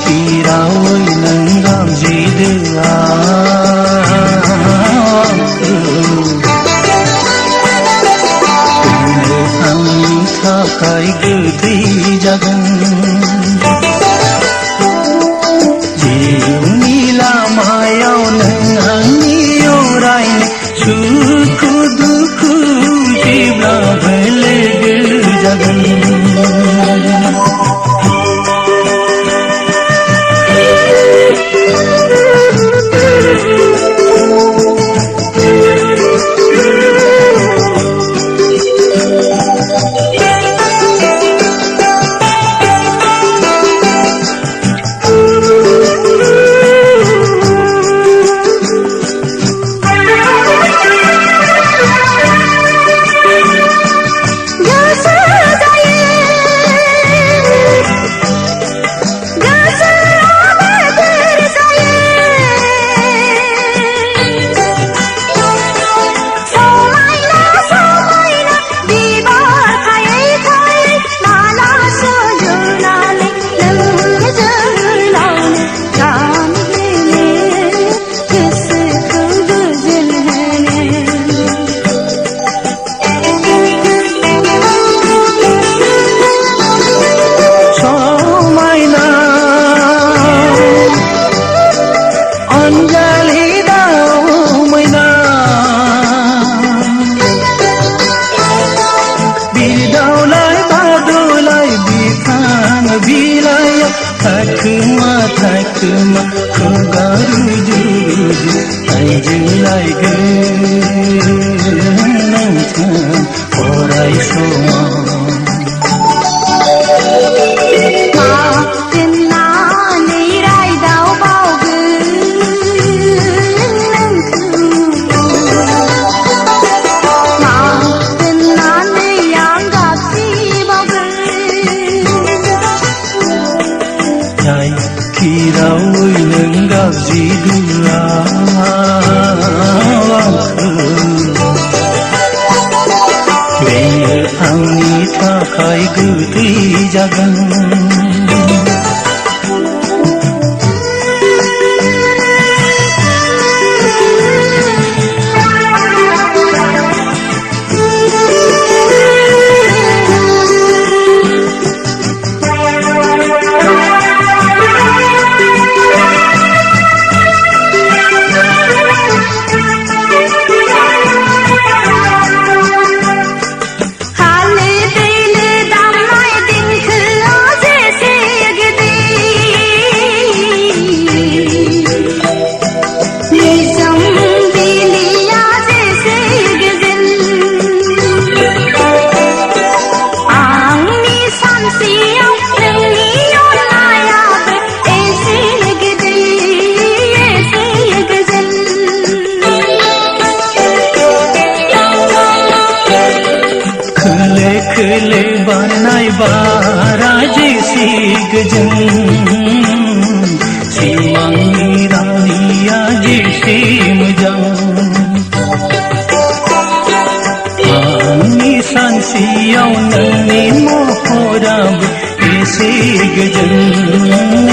Kirawi nenggam jidua Kini takai gede jagan Jiuni lama yau nengangi orai Suku duku jibla bele jagan Takma kugaru juju Anjulai genangkan Orai soma Maafin nani rai dau bau genangkan Maafin nani yang gasi bau Jai Kirawi nenggam jidua Kini angni takai gede jagan Kele banai baraji si gejeng Si mangi rania ji si mejang Ani san siyaw nani mohorab Si gejeng